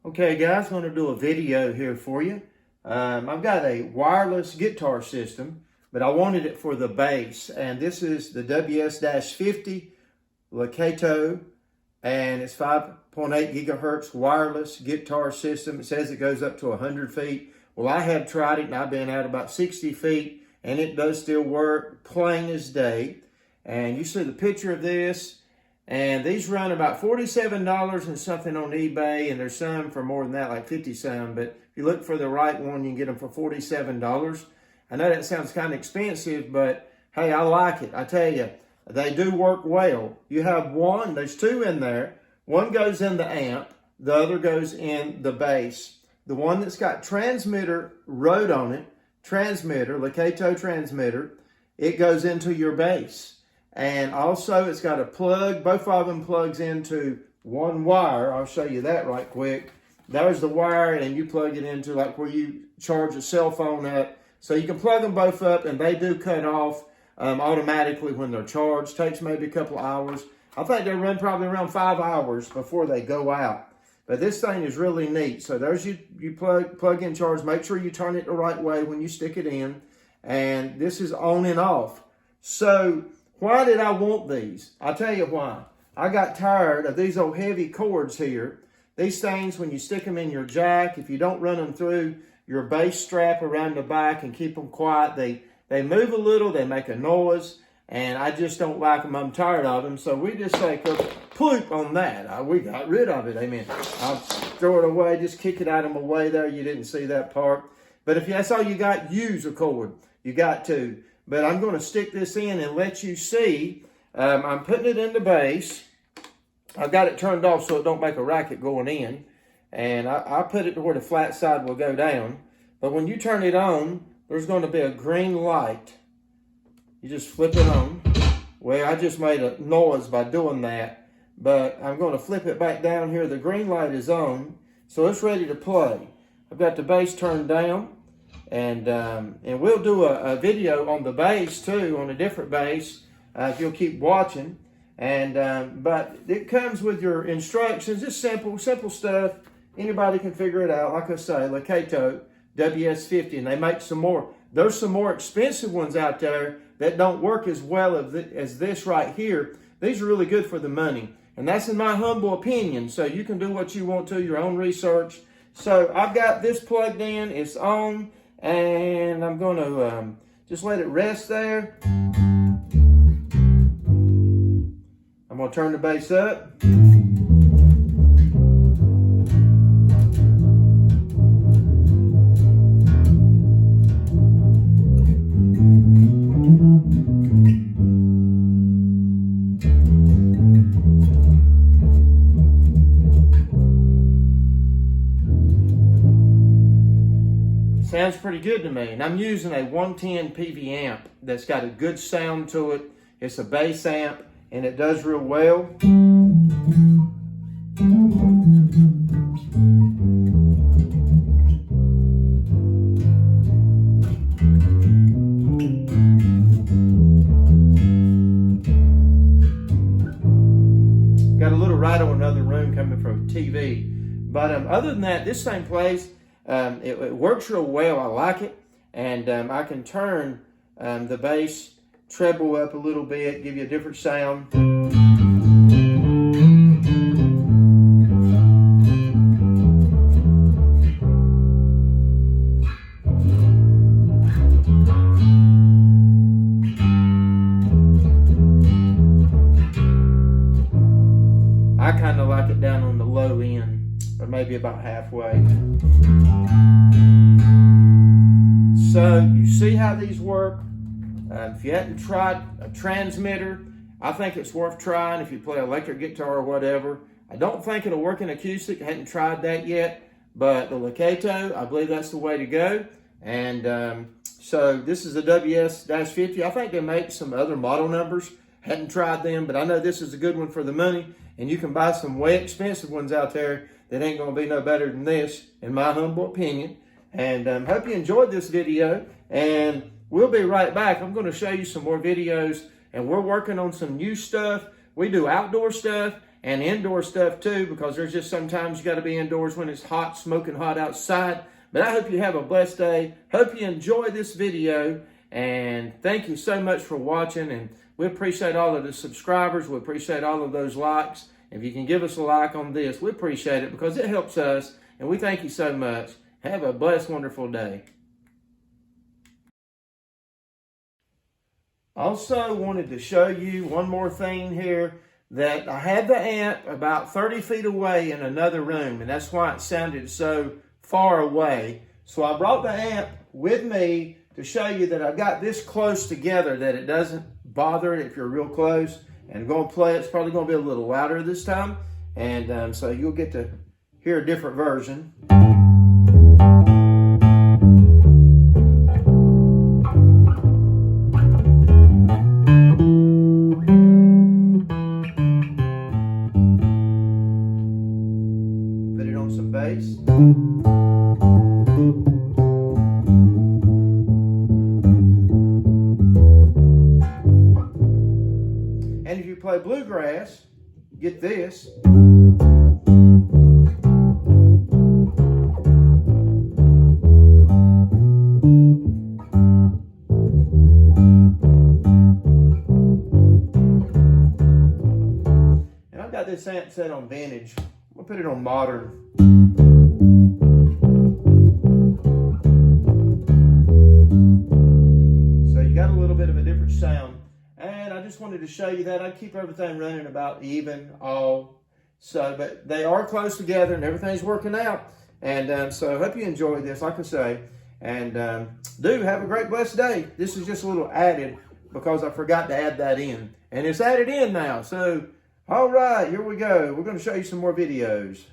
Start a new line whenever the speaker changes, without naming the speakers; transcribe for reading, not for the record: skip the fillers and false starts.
Okay guys, I'm going to do a video here for you. I've got a wireless guitar system, but I wanted it for the bass. And this is the WS-50 Legato, and it's 5.8 gigahertz wireless guitar system. It says it goes up to 100 feet. Well, I have tried it and I've been at about 60 feet and it does still work plain as day. And you see the picture of this. And these run about $47 and something on eBay, and there's some for more than that, like 50 some. But if you look for the right one, you can get them for $47. I know that sounds kind of expensive, but hey, I like it. I tell you, they do work well. You have one, there's two in there. One goes in the amp, the other goes in the bass. The one that's got transmitter wrote on it, Legato transmitter, it goes into your bass. And also it's got a plug, both of them plugs into one wire. I'll show you that right quick. There's the wire, and you plug it into like where you charge a cell phone up. So you can plug them both up, and they do cut off automatically when they're charged. Takes maybe a couple of hours. I think they run probably around 5 hours before they go out. But this thing is really neat. So there's you plug in charge. Make sure you turn it the right way when you stick it in. And this is on and off. So why did I want these? I'll tell you why. I got tired of these old heavy cords here. These things, when you stick them in your jack, if you don't run them through your bass strap around the back and keep them quiet, they move a little, they make a noise, and I just don't like them. I'm tired of them. So we just say, ploop on that. We got rid of it. Amen. I'll throw it away, just kick it out of my way there. You didn't see that part. But if that's all you got, use a cord. You got to. But I'm going to stick this in and let you see. I'm putting it in the bass. I've got it turned off so it don't make a racket going in. And I put it to where the flat side will go down. But when you turn it on, there's going to be a green light. You just flip it on. Well, I just made a noise by doing that. But I'm going to flip it back down here. The green light is on. So it's ready to play. I've got the bass turned down. And we'll do a video on the bass too, on a different bass, if you'll keep watching. And but it comes with your instructions. It's simple stuff. Anybody can figure it out. Like I say, Legato WS-50, and they make some more. There's some more expensive ones out there that don't work as well as this right here. These are really good for the money, and that's in my humble opinion. So you can do what you want to, your own research. So I've got this plugged in. It's on. And I'm going to just let it rest there. I'm going to turn the bass up. Sounds pretty good to me. And I'm using a 110 PV amp that's got a good sound to it. It's a bass amp and it does real well. Got a little right on another room coming from TV. But other than that, this thing plays. It works real well. I like it. And I can turn the bass treble up a little bit, give you a different sound. I kind of like it down on the low end, or maybe about halfway. So you see how these work. If you hadn't tried a transmitter, I think it's worth trying if you play electric guitar or whatever. I don't think it'll work in acoustic. I hadn't tried that yet. But the Legato, I believe that's the way to go. And so this is the WS-50. I think they make some other model numbers. Hadn't tried them, but I know this is a good one for the money. And you can buy some way expensive ones out there that ain't going to be no better than this, in my humble opinion. And hope you enjoyed this video. And we'll be right back. I'm going to show you some more videos. And we're working on some new stuff we do outdoor stuff and indoor stuff too, because there's just sometimes you got to be indoors when it's hot, smoking hot outside. But I hope you have a blessed day. Hope you enjoy this video, and thank you so much for watching. And we appreciate all of the subscribers. We appreciate all of those likes. If you can give us a like on this, we appreciate it because it helps us, and we thank you so much. Have a blessed, wonderful day. Also wanted to show you one more thing here, that I had the amp about 30 feet away in another room, and that's why it sounded so far away. So I brought the amp with me to show you that I've got this close together, that it doesn't bother it if you're real close. And I'm going to play it. It's probably going to be a little louder this time, and so you'll get to hear a different version. Put it on some bass. And if you play bluegrass, get this. And I've got this amp set on vintage. We'll put it on modern. So you got a little bit of a different sound. And I just wanted to show you that. I keep everything running about even, all. So, but they are close together and everything's working out. And so I hope you enjoy this, like I say. And do have a great, blessed day. This is just a little added because I forgot to add that in. And it's added in now. So, all right, here we go. We're going to show you some more videos.